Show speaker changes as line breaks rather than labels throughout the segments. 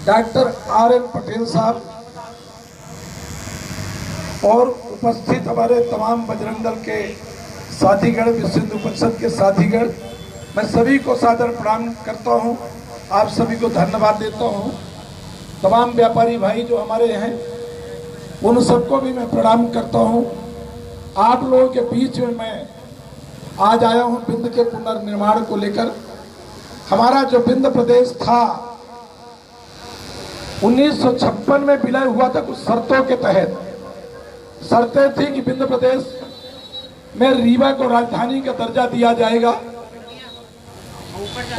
Doctor R.N. Patel साहब और उपस्थित हमारे तमाम बजरंग दल के साथीगण, विश्व हिंदू परिषद के साथीगण, मैं सभी को सादर प्रणाम करता हूं। आप सभी को धन्यवाद देता हूं। तमाम व्यापारी भाई जो हमारे हैं उन सबको भी मैं प्रणाम करता हूं। आप लोगों के बीच में मैं आज आया हूं बिंद के पुनर्निर्माण को लेकर। हमारा जो बिंद प्रदेश था 1956 में विलय हुआ था। कुछ शर्तों के तहत शर्तें थी कि बिंद प्रदेश में रीवा को राजधानी का दर्जा दिया जाएगा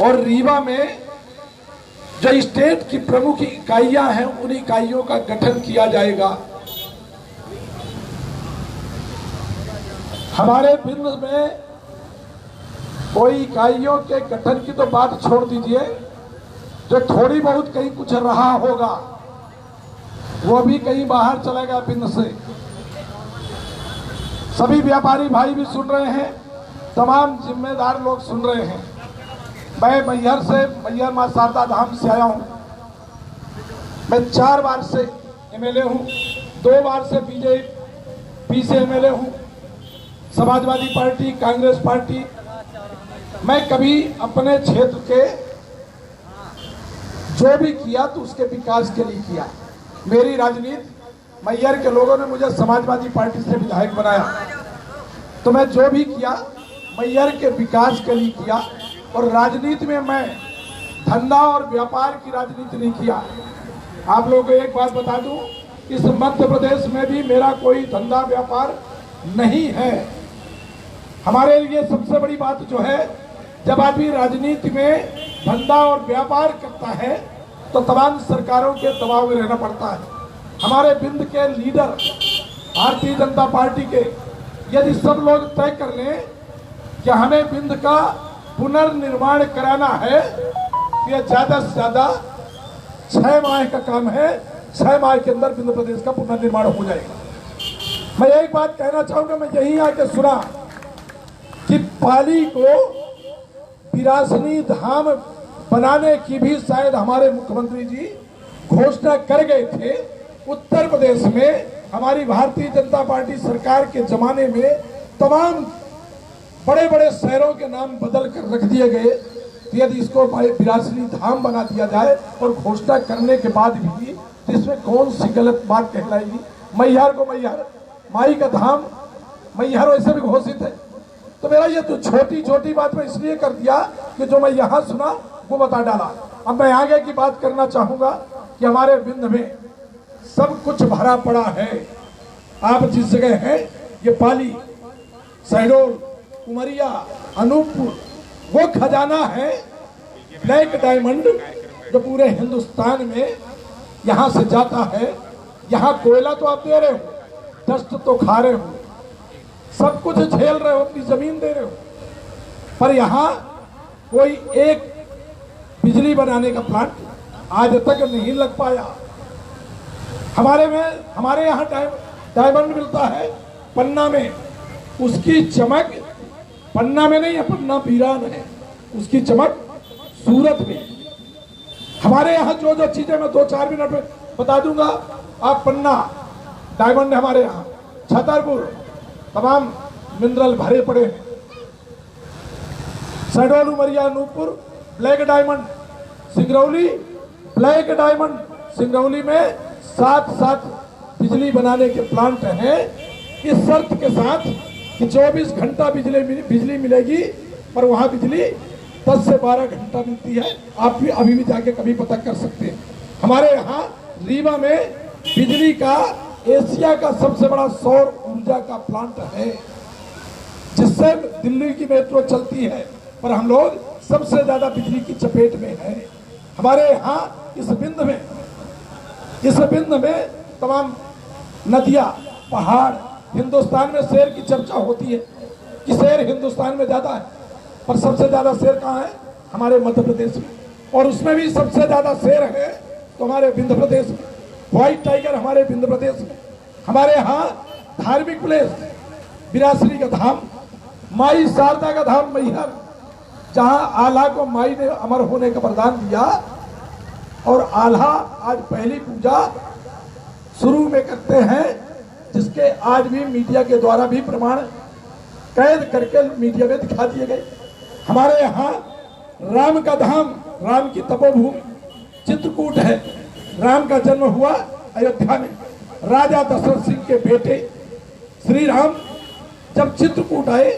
और रीवा में जो स्टेट की प्रमुख इकाइयां हैं उन इकाइयों का गठन किया जाएगा। हमारे बिंद में कोई इकाइयों के गठन की तो बात छोड़ दीजिए, जो थोड़ी बहुत कहीं कुछ रहा होगा वो भी कहीं बाहर चलेगा बिंद से। सभी व्यापारी भाई भी सुन रहे हैं, तमाम जिम्मेदार लोग सुन रहे हैं। मैं मैहर से, मैहर मां शारदा धाम से आया हूं। मैं 4 बार से एमएलए हूं, 2 बार से बीजेपी से एमएलए हूं, समाजवादी पार्टी, कांग्रेस पार्टी। मैं कभी अपने क्षेत्र के जो भी किया तो उसके विकास के लिए किया। मेरी राजनीति, मैहर के लोगों ने मुझे समाजवादी पार्टी से विधायक बनाया, तो मैं जो भी किया मैहर के विकास के लिए किया। और राजनीति में मैं धंधा और व्यापार की राजनीति नहीं किया। आप लोगों को एक बात बता दूं, इस मध्य प्रदेश में भी मेरा कोई धंधा व्यापार नहीं है। हमारे लिए सबसे बड़ी बात जो है, जब आदमी राजनीति में धंधा और व्यापार करता है तो तमाम सरकारों के दबाव में रहना पड़ता है। हमारे बिंद के लीडर भारतीय जनता पार्टी के यदि सब लोग तय कर लें कि हमें बिंद का पुनर्निर्माण कराना है, ये ज्यादा से ज्यादा 6 माह का काम है। 6 माह के अंदर बिंद प्रदेश का पुनर्निर्माण हो जाएगा। मैं एक बात कहना चाहूंगा, मैं यहीं आके सुना कि पाली को विरासनी धाम बनाने की भी शायद हमारे मुख्यमंत्री जी घोषणा कर गए थे। उत्तर प्रदेश में हमारी भारतीय जनता पार्टी सरकार के जमाने में तमाम बड़े बड़े शहरों के नाम बदल कर रख दिए गए। यदि इसको विरासनी धाम बना दिया जाए और घोषणा करने के बाद भी तो इसमें कौन सी गलत बात कहलाएगी। मैहर को मैहर, माई का धाम मैहर वैसे भी घोषित है। तो मेरा ये तो छोटी छोटी बात मैं इसलिए कर दिया कि जो मैं यहाँ सुना वो बता डाला। अब मैं आगे की बात करना चाहूंगा कि हमारे बिंद में सब कुछ भरा पड़ा है। आप जिस जगह हैं, ये पाली, शहडोल, उमरिया, अनूपपुर, वो खजाना है ब्लैक डायमंड जो पूरे हिंदुस्तान में यहाँ से जाता है। यहाँ कोयला तो आप दे रहे हो, डस्ट तो खा रहे हो, सब कुछ झेल रहे हो, अपनी जमीन दे रहे हो, पर यहाँ कोई एक बिजली बनाने का प्लांट आज तक नहीं लग पाया। हमारे यहाँ डायमंड मिलता है पन्ना में, उसकी चमक पन्ना में नहीं है, पन्ना वीरान है, उसकी चमक सूरत में। हमारे यहाँ जो जो चीजें मैं 2-4 मिनट में बता दूंगा। आप पन्ना डायमंड है हमारे यहाँ, छतरपुर तमाम मिनरल भरे पड़े हैं, Shahdol, Umaria, Anuppur black diamond, Singrauli black diamond. Singrauli में 7 बिजली बनाने के प्लांट हैं, इस शर्त के साथ कि 24 घंटा बिजली मिलेगी, पर वहां बिजली 10 से 12 घंटा मिलती है। आप भी अभी भी जाके कभी पता कर सकते हैं। हमारे यहाँ रीवा में बिजली का एशिया का सबसे बड़ा सौर ऊर्जा का प्लांट है, जिससे दिल्ली की मेट्रो चलती है, पर हम लोग सबसे ज्यादा बिजली की चपेट में है। हमारे यहाँ इस बिंद में तमाम नदियां, पहाड़, हिंदुस्तान में शेर की चर्चा होती है कि शेर हिंदुस्तान में ज्यादा है, पर सबसे ज्यादा शेर कहाँ है? हमारे मध्य प्रदेश में। और उसमें भी सबसे ज्यादा शेर है तो हमारे बिंद प्रदेश में। व्हाइट टाइगर हमारे बिंद प्रदेश में। हमारे यहाँ धार्मिक प्लेस विरासनी का धाम, माई शारदा का धाम मैहर, जहां आला को माई ने अमर होने का वरदान दिया, और आल्हा आज पहली पूजा शुरू में करते हैं, जिसके आज भी मीडिया के द्वारा भी प्रमाण कैद करके मीडिया में दिखा दिए गए। हमारे यहाँ राम का धाम, राम की तपोभूमि चित्रकूट है। राम का जन्म हुआ अयोध्या में। राजा दशरथ सिंह के बेटे श्री राम जब चित्रकूट आए,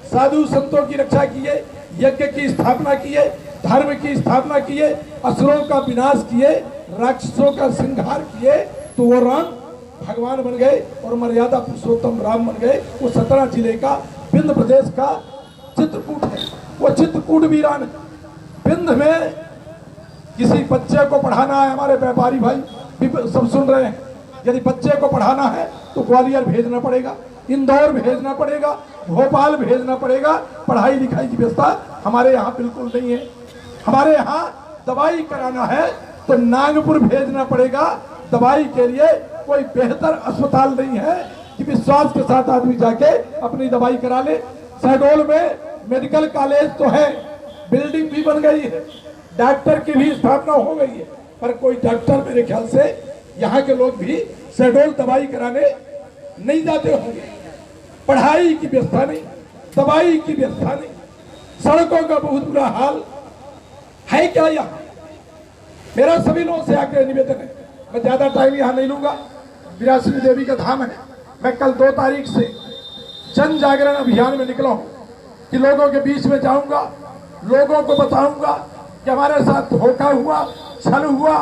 साधु संतों की रक्षा किए, यज्ञ की स्थापना किए, धर्म की स्थापना किए, असुरों का विनाश किए, राक्षसों का संहार किए, तो वो राम भगवान बन गए और मर्यादा पुरुषोत्तम राम बन गए। वो 17 जिले का विंध्य प्रदेश का चित्रकूट है। वो चित्रकूट वीरान है। विंध्य में किसी बच्चे को पढ़ाना है, हमारे व्यापारी भाई भी सब सुन रहे हैं, यदि बच्चे को पढ़ाना है तो ग्वालियर भेजना पड़ेगा, इंदौर भेजना पड़ेगा, भोपाल भेजना पड़ेगा। पढ़ाई लिखाई की व्यवस्था हमारे यहाँ बिल्कुल नहीं है। हमारे यहाँ दवाई कराना है तो नागपुर भेजना पड़ेगा। दवाई के लिए कोई बेहतर अस्पताल नहीं है कि विश्वास के साथ आदमी जाके अपनी दवाई करा ले। शहडोल में मेडिकल कॉलेज तो है, बिल्डिंग भी बन गई है, डॉक्टर की भी स्थापना हो गई है, पर कोई डॉक्टर मेरे ख्याल से यहाँ के लोग भी शहडोल दवाई कराने नहीं जाते होंगे। पढ़ाई की व्यवस्था नहीं, दवाई की व्यवस्था नहीं, सड़कों का बहुत बुरा हाल है। क्या यहाँ मेरा सभी लोगों से आग्रह निवेदन है, मैं ज्यादा टाइम यहाँ नहीं लूंगा। विरासनी देवी का धाम है। मैं कल 2 तारीख से जन जागरण अभियान में निकला हूँ कि लोगों के बीच में जाऊंगा, लोगों को बताऊंगा कि हमारे साथ धोखा हुआ, छल हुआ,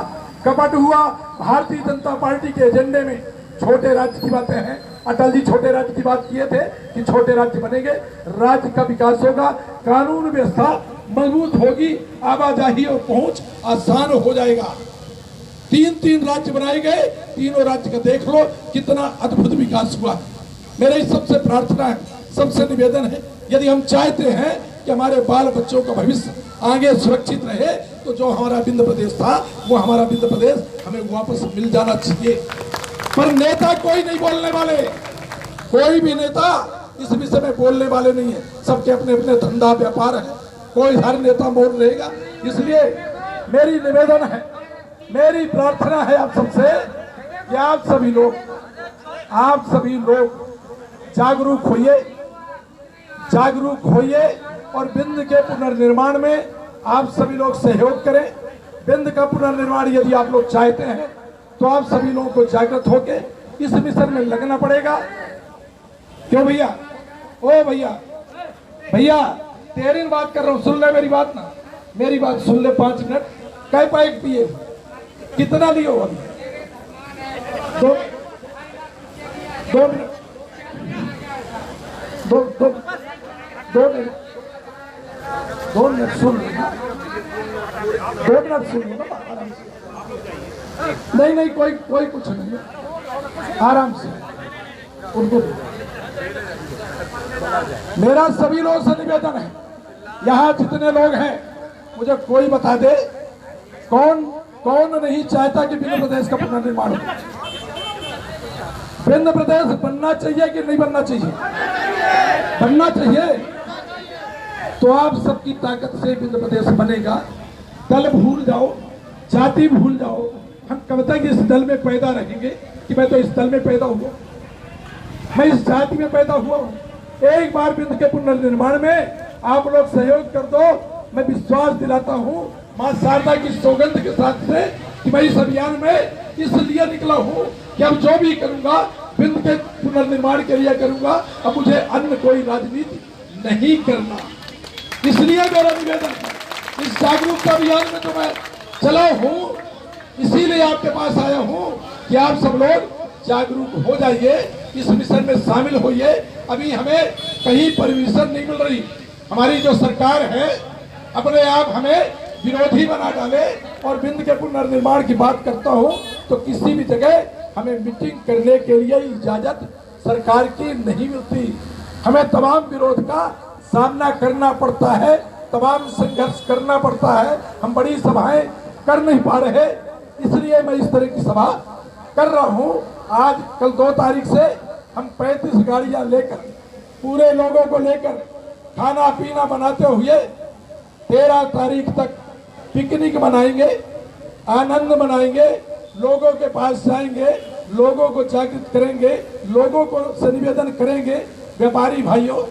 कपट हुआ। भारतीय जनता पार्टी के एजेंडे में छोटे राज्य की बातें हैं। अटल जी छोटे राज्य की बात किए थे कि छोटे राज्य बनेंगे, राज्य का विकास होगा, कानून व्यवस्था मजबूत होगी, आवाजाही और पहुंच आसान हो जाएगा। 3 राज्य बनाए गए, तीनों राज्य का देख लो कितना अद्भुत विकास हुआ। मेरी सबसे प्रार्थना है, सबसे निवेदन है, यदि हम चाहते हैं कि हमारे बाल बच्चों का भविष्य आगे सुरक्षित रहे, तो जो हमारा विंध्य प्रदेश था वो हमारा विंध्य प्रदेश हमें वापस मिल जाना चाहिए। पर नेता कोई नहीं बोलने वाले, कोई भी नेता इस विषय में बोलने वाले नहीं है। सबके अपने अपने धंधा व्यापार है, कोई हर नेता बोल रहेगा। इसलिए मेरी निवेदन है, मेरी प्रार्थना है आप सबसे कि आप सभी लोग जागरूक होइए और विंध्य के पुनर्निर्माण में आप सभी लोग सहयोग करें। विंध्य का पुनर्निर्माण यदि आप लोग चाहते हैं तो आप सभी लोगों को जागृत होके इस मिशन में लगना पड़ेगा। क्यों भैया? ओ भैया तेरी बात कर रहा हूँ, सुन ले मेरी बात ना, मेरी बात सुन ले। 5 मिनट कै पैक पिए, कितना लियो अभी? 2 मिनट, 2 मिनट सुन लो, 2 मिनट सुन लो। नहीं कोई कुछ नहीं, आराम से उनको। मेरा सभी लोगों से निवेदन है, यहाँ जितने लोग हैं मुझे कोई बता दे कौन नहीं चाहता कि विंध्य प्रदेश का पुनर्निर्माण हो। विंध्य प्रदेश बनना चाहिए कि नहीं बनना चाहिए? बनना चाहिए। तो आप सबकी ताकत से विंध्य प्रदेश बनेगा। दल भूल जाओ, जाति भूल जाओ। हम कब तक इस दल में पैदा रहेंगे कि मैं तो इस दल में पैदा हुआ, मैं इस जाति में पैदा हुआ हूँ। एक बार विंध्य के पुनर्निर्माण में आप लोग सहयोग कर दो। मैं विश्वास दिलाता हूँ मां शारदा की सौगंध के साथ से कि मैं इस अभियान में इसलिए निकला हूँ कि अब जो भी करूंगा विंध्य के पुनर्निर्माण के लिए करूंगा। अब मुझे अन्य कोई राजनीति नहीं करना। इसलिए मेरा निवेदन है, इस जागरूकता अभियान में तो मैं चला हूँ, इसीलिए आपके पास आया हूँ कि आप सब लोग जागरूक हो जाइए, इस मिशन में शामिल होइए। अभी हमें कहीं परमिशन नहीं मिल रही। हमारी जो सरकार है अपने आप हमें विरोधी बना डाले। और विंध्य के पुनर्निर्माण की बात करता हूँ तो किसी भी जगह हमें मीटिंग करने के लिए इजाजत सरकार की नहीं मिलती। हमें तमाम विरोध का सामना करना पड़ता है, तमाम संघर्ष करना पड़ता है। हम बड़ी सभाएं कर नहीं पा रहे, इसलिए मैं इस तरह की सभा कर रहा हूँ। आज कल 2 तारीख से हम 35 गाड़ियां लेकर पूरे लोगों को लेकर खाना पीना बनाते हुए 13 तारीख तक पिकनिक मनाएंगे। आनंद मनाएंगे, लोगों के पास जाएंगे, लोगों को जागृत करेंगे, लोगों को से निवेदन करेंगे, व्यापारी भाइयों,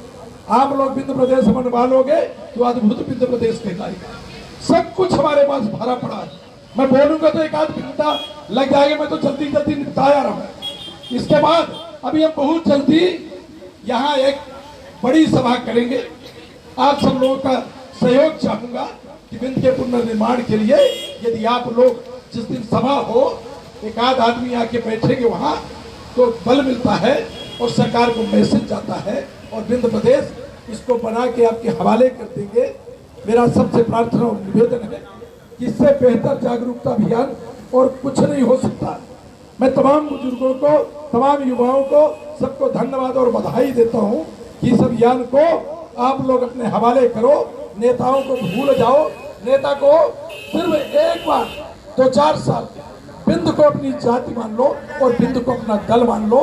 आप लोग विंध्य प्रदेश बनवा लोगे तो अद्भुत विंध्य प्रदेश कहलाएगा। सब कुछ हमारे पास भरा पड़ा है। मैं बोलूंगा तो एक आध घंटा लग जाएगा, मैं तो जल्दी जल्दी निपटाया रहा हूं। इसके बाद अभी हम बहुत जल्दी यहाँ एक बड़ी सभा करेंगे। आप सब लोगों का सहयोग चाहूंगा कि विंध्य के पुनर्निर्माण के लिए यदि आप लोग जिस दिन सभा हो एक आध आदमी आके बैठेंगे वहां तो बल मिलता है और सरकार को मैसेज जाता है और विंध्य प्रदेश इसको बना के आपके हवाले कर देंगे। मेरा सबसे प्रार्थना और निवेदन है कि इससे बेहतर जागरूकता अभियान और कुछ नहीं हो सकता। मैं तमाम बुजुर्गों को, तमाम युवाओं को, सबको धन्यवाद और बधाई देता हूं कि इस अभियान को आप लोग अपने हवाले करो। नेताओं को भूल जाओ, नेता को सिर्फ एक बार 2-4 साल विंध्य को अपनी जाति मान लो और विंध्य को अपना दल मान लो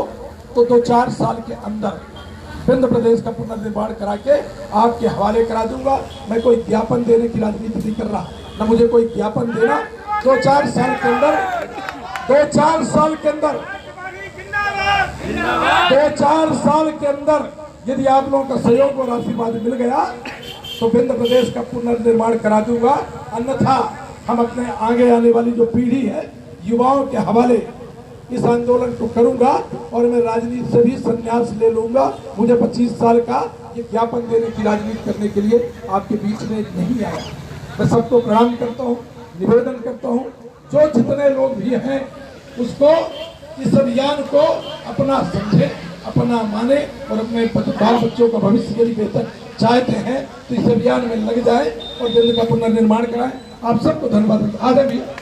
तो 2-4 साल के अंदर विंध्य प्रदेश का पुनर्निर्माण करा के आपके हवाले करा दूंगा। मैं कोई ज्ञापन देने की राजनीति नहीं कर रहा, न मुझे कोई ज्ञापन देना। 2-4 साल के अंदर 2-4 साल के अंदर 2-4 साल के अंदर यदि आप लोगों का सहयोग और आशीर्वाद मिल गया तो विंध्य प्रदेश का पुनर्निर्माण करा दूंगा। अन्यथा हम अपने आगे आने वाली जो पीढ़ी है युवाओं के हवाले इस आंदोलन को करूंगा और मैं राजनीति से भी संन्यास ले लूंगा। मुझे 25 साल का ये ज्ञापन देने की राजनीति करने के लिए आपके बीच में नहीं आया। मैं सबको प्रणाम करता हूँ, निवेदन करता हूँ, जो जितने लोग भी हैं उसको इस अभियान को अपना समझे, अपना माने और अपने बाल बच्चों का भविष्य यदि बेहतर चाहते हैं तो इस अभियान में लग जाए और दिल्ली का पुनर्निर्माण कराएं। आप सबको धन्यवाद। आगे भी